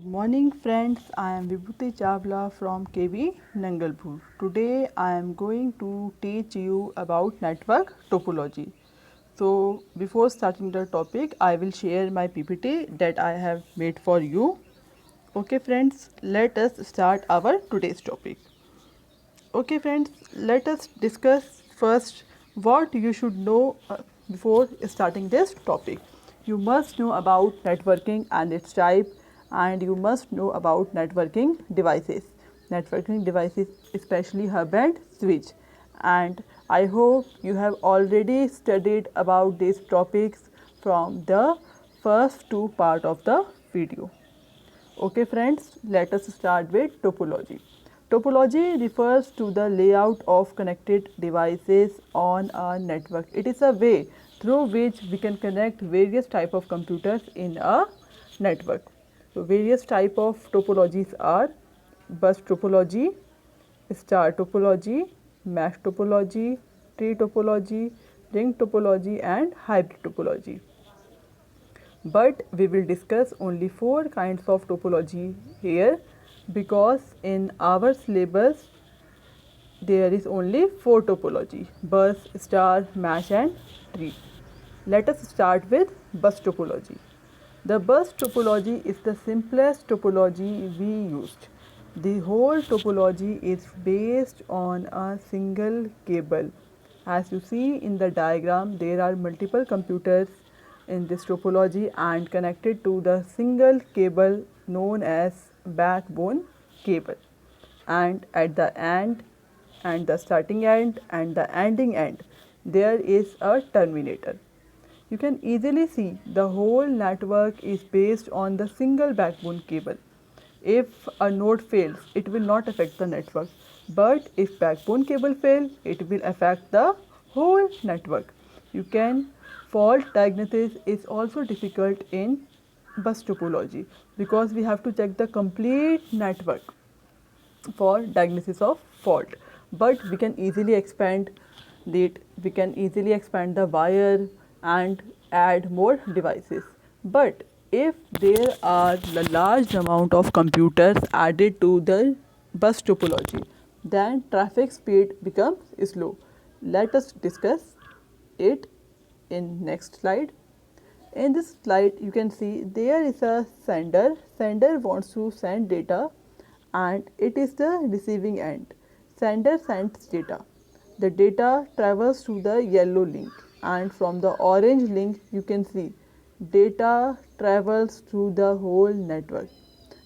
Good morning friends, I am Vibhuti Chawla from KV Nangalpur. Today I am going to teach you about network topology. So before starting the topic, I will share my PPT that I have made for you. Okay friends, let us start our today's topic. Okay friends, let us discuss first what you should know before starting this topic. You must know about networking and its type, and you must know about networking devices. Networking devices, especially hub and switch. And I hope you have already studied about these topics from the first two part of the video. Okay friends, let us start with topology. Topology refers to the layout of connected devices on a network. It is a way through which we can connect various type of computers in a network. So various type of topologies are bus topology, star topology, mesh topology, tree topology, ring topology and hybrid topology. But we will discuss only 4 kinds of topology here because in our syllabus there is only 4 topology: bus, star, mesh and tree. Let us start with bus topology. The bus topology is the simplest topology we used. The whole topology is based on a single cable. As you see in the diagram, there are multiple computers in this topology and connected to the single cable known as backbone cable. And at the end and the starting end and the ending end, there is a terminator. You can easily see the whole network is based on the single backbone cable. If a node fails, it will not affect the network. But if backbone cable fails, it will affect the whole network. You can fault diagnosis is also difficult in bus topology because we have to check the complete network for diagnosis of fault. But we can easily expand the wire and add more devices. But if there are a large amount of computers added to the bus topology, then traffic speed becomes slow. Let us discuss it in next slide. In this slide you can see there is a sender wants to send data and it is the receiving end. Sender sends data. The data travels to the yellow link, and from the orange link you can see data travels through the whole network.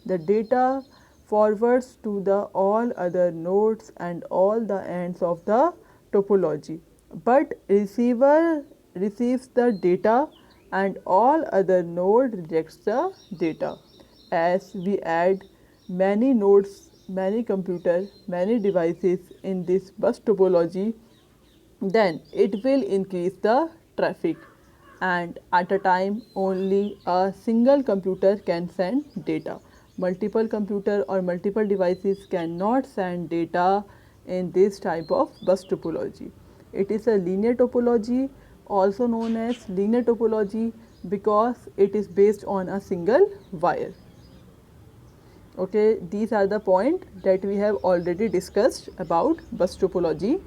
The data forwards to the all other nodes and all the ends of the topology, but receiver receives the data and all other node rejects the data. As we add many nodes, many computers, many devices in this bus topology, then it will increase the traffic, and at a time only a single computer can send data. Multiple computer or multiple devices cannot send data in this type of bus topology. It is a linear topology, also known as linear topology, because it is based on a single wire. Okay, these are the points that we have already discussed about bus topology,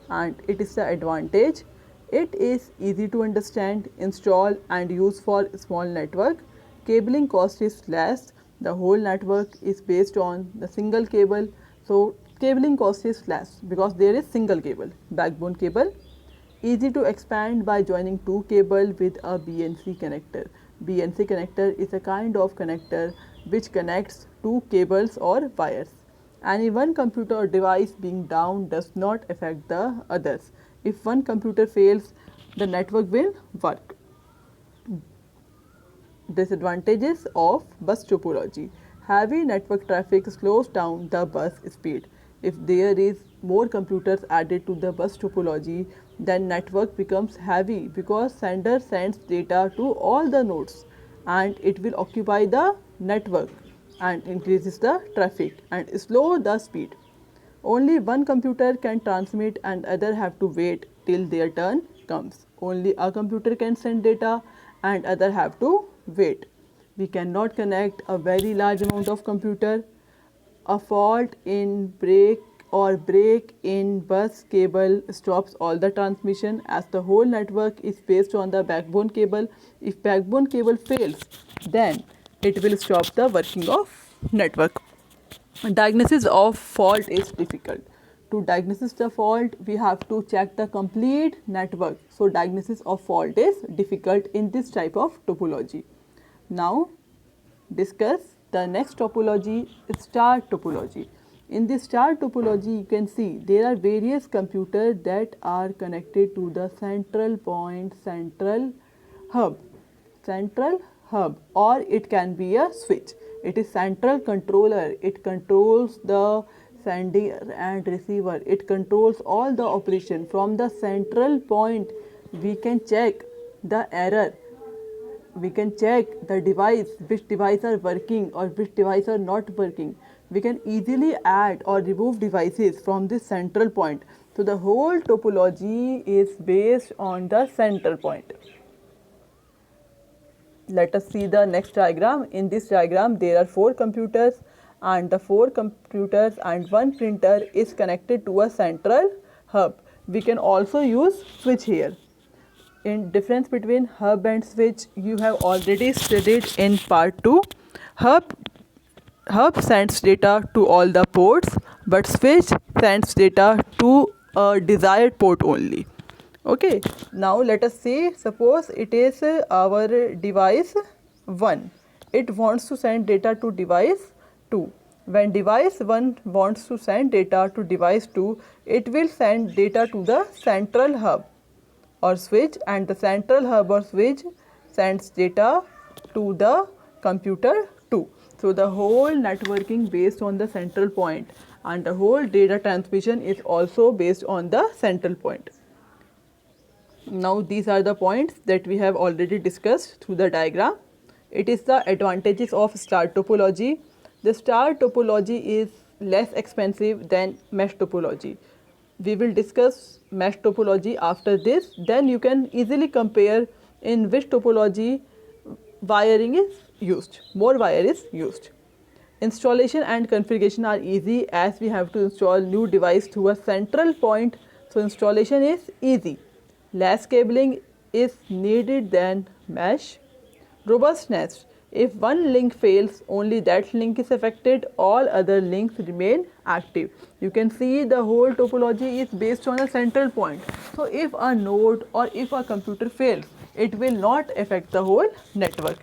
and it is the advantage. It is easy to understand, install and use for small network. Cabling cost is less. The whole network is based on the single cable, so cabling cost is less because there is single cable, backbone cable. Easy to expand by joining two cable with a BNC connector. BNC connector is a kind of connector which connects two cables or wires. Any one computer or device being down does not affect the others. If one computer fails, the network will work. Disadvantages of bus topology. Heavy network traffic slows down the bus speed. If there is more computers added to the bus topology, then network becomes heavy because sender sends data to all the nodes and it will occupy the network and increases the traffic and slow the speed. Only one computer can transmit and other have to wait till their turn comes. Only a computer can send data and other have to wait. we cannot connect a very large amount of computer. A fault in break in bus cable stops all the transmission, as the whole network is based on the backbone cable. If backbone cable fails, then it will stop the working of network. Diagnosis of fault is difficult. To diagnose the fault, we have to check the complete network. So diagnosis of fault is difficult in this type of topology. Now discuss the next topology, star topology. In this star topology, you can see there are various computers that are connected to the central point, central hub, or it can be a switch. It is central controller. It controls the sender and receiver. It controls all the operation. From the central point, we can check the error. We can check the device, which device are working or which device are not working. We can easily add or remove devices from this central point. So the whole topology is based on the central point. Let us see the next diagram. In this diagram, there are 4 computers, and the 4 computers and 1 printer is connected to a central hub. We can also use switch here. In difference between hub and switch, you have already studied in part 2. Hub sends data to all the ports, but switch sends data to a desired port only. Okay, now let us say, suppose it is our device 1. It wants to send data to device 2. When device 1 wants to send data to device 2, it will send data to the central hub or switch, and the central hub or switch sends data to the computer 2. So the whole networking based on the central point, and the whole data transmission is also based on the central point. Now these are the points that we have already discussed through the diagram. It is the advantages of star topology. The star topology is less expensive than mesh topology. We will discuss mesh topology after this. Then you can easily compare in which topology wiring is used, more wire is used. Installation and configuration are easy, as we have to install new device through a central point. So installation is easy. Less cabling is needed than mesh. Robustness: if one link fails, only that link is affected, all other links remain active. You can see the whole topology is based on a central point. So if a node or if a computer fails, it will not affect the whole network.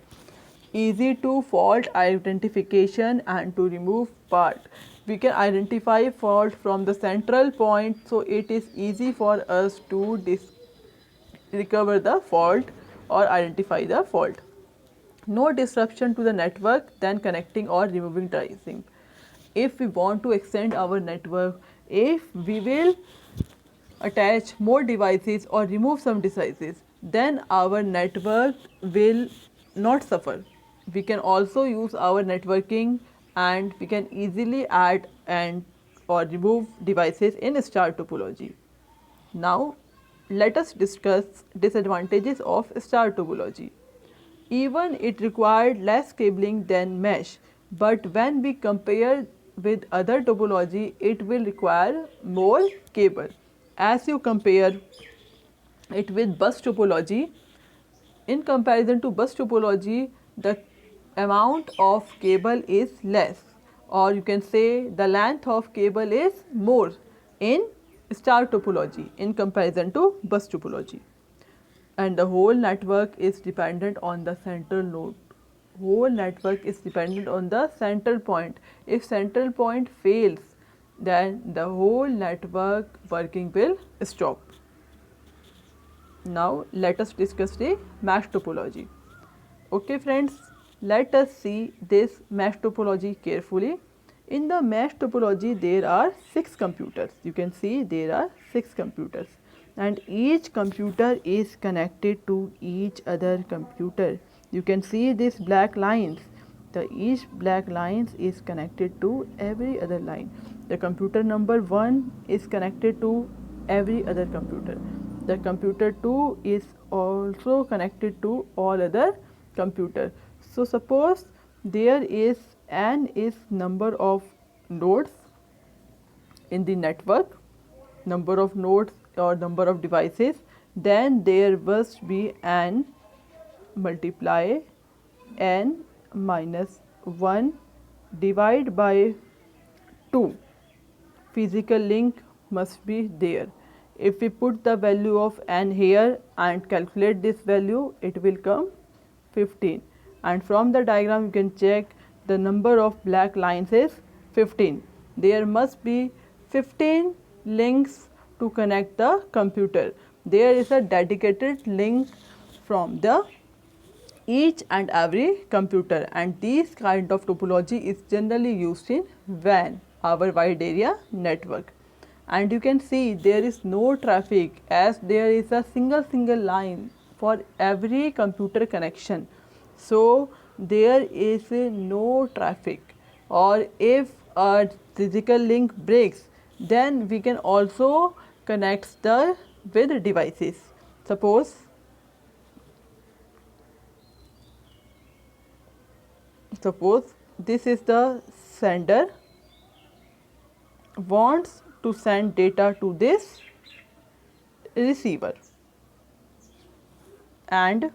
Easy to fault identification and to remove part. We can identify fault from the central point, so it is easy for us to recover the fault or identify the fault. No disruption to the network than connecting or removing tracing. If we want to extend our network, if we will attach more devices or remove some devices, then our network will not suffer. We can also use our networking, and we can easily add and or remove devices in star topology. Now let us discuss disadvantages of star topology. Even it required less cabling than mesh, but when we compare with other topology, it will require more cable. As you compare it with bus topology, in comparison to bus topology, the amount of cable is less, or you can say the length of cable is more in star topology in comparison to bus topology. And the whole network is dependent on the central node. Whole network is dependent on the central point. If central point fails, then the whole network working will stop. Now let us discuss the mesh topology. Okay friends, let us see this mesh topology carefully. In the mesh topology, there are 6 computers. You can see there are 6 computers, and each computer is connected to each other computer. You can see these black lines. Each black lines is connected to every other line. The computer number 1 is connected to every other computer. The computer 2 is also connected to all other computers. So suppose there is n is number of nodes in the network, number of nodes or number of devices, then there must be n multiply n minus 1 divide by 2. Physical link must be there. If we put the value of n here and calculate this value, it will come 15, and from the diagram you can check the number of black lines is 15. There must be 15 links to connect the computer. There is a dedicated link from the each and every computer, and this kind of topology is generally used in WAN, our wide area network. And you can see there is no traffic, as there is a single line for every computer connection. So there is no traffic, or if a physical link breaks, then we can also connect the with devices. Suppose this is the sender wants to send data to this receiver, and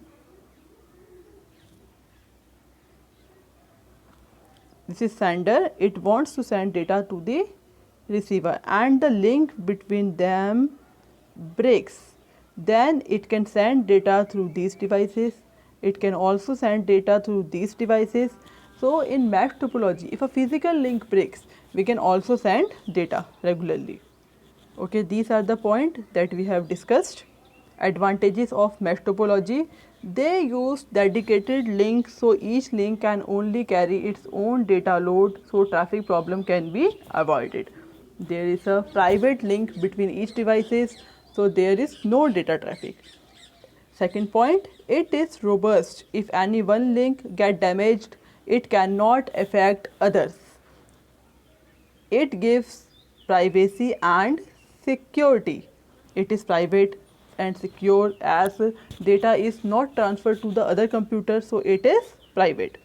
this is sender, it wants to send data to the receiver, and the link between them breaks. Then it can send data through these devices, it can also send data through these devices. So in mesh topology, if a physical link breaks, we can also send data regularly. Okay, these are the points that we have discussed. Advantages of mesh topology: they use dedicated links, so each link can only carry its own data load, so traffic problem can be avoided. There is a private link between each devices, so there is no data traffic. Second point, it is robust. If any one link get damaged, it cannot affect others. It gives privacy and security. It is private and secure, as data is not transferred to the other computer, so it is private.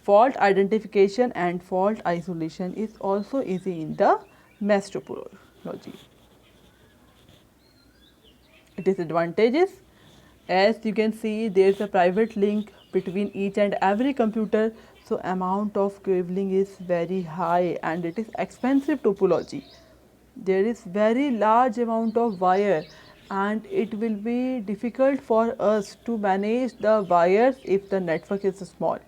Fault identification and fault isolation is also easy in the mesh topology. It is advantages. As you can see, there is a private link between each and every computer, so amount of cabling is very high, and it is expensive topology. There is very large amount of wire, and it will be difficult for us to manage the wires if the network is small.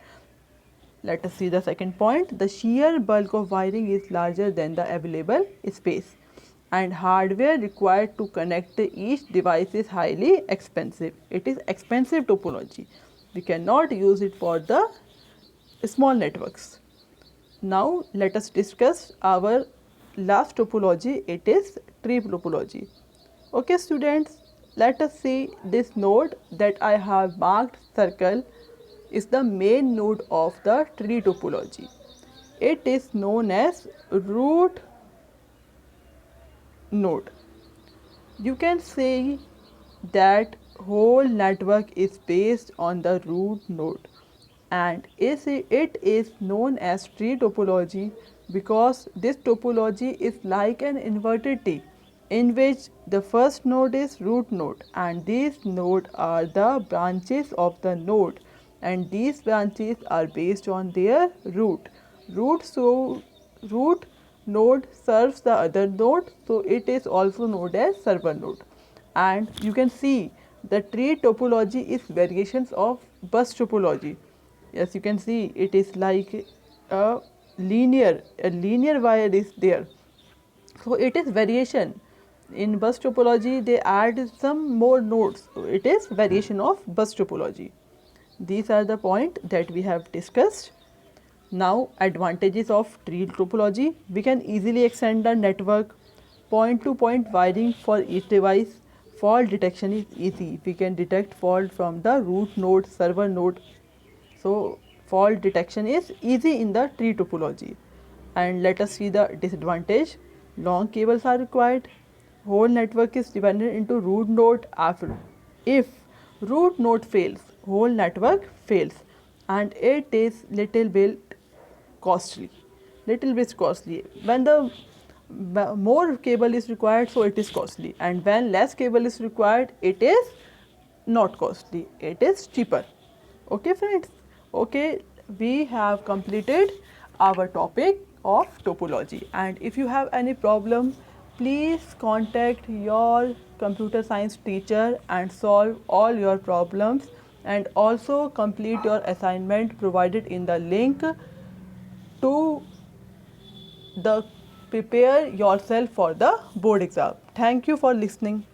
Let us see the second point. The sheer bulk of wiring is larger than the available space, and hardware required to connect each device is highly expensive. It is expensive topology. We cannot use it for the small networks. Now let us discuss our last topology, it is tree topology. Okay students, let us see this node that I have marked circle is the main node of the tree topology. It is known as root node. You can say that whole network is based on the root node, and it is known as tree topology because this topology is like an inverted T, in which the first node is root node, and these nodes are the branches of the node, and these branches are based on their root. Root node serves the other node, so it is also known as server node. And you can see the tree topology is variations of bus topology. Yes, you can see it is like a linear wire is there, so it is variation. In bus topology they add some more nodes, so it is variation of bus topology. These are the points that we have discussed. Now advantages of tree topology: we can easily extend the network, point to point wiring for each device, fault detection is easy, we can detect fault from the root node, server node, so fault detection is easy in the tree topology. And let us see the disadvantage: long cables are required, whole network is divided into root node. If root node fails, whole network fails, and it is little bit costly. When the more cable is required, so it is costly, and when less cable is required, it is not costly, it is cheaper. Okay friends, okay, we have completed our topic of topology, and if you have any problem, please contact your computer science teacher and solve all your problems, and also complete your assignment provided in the link to the prepare yourself for the board exam. Thank you for listening.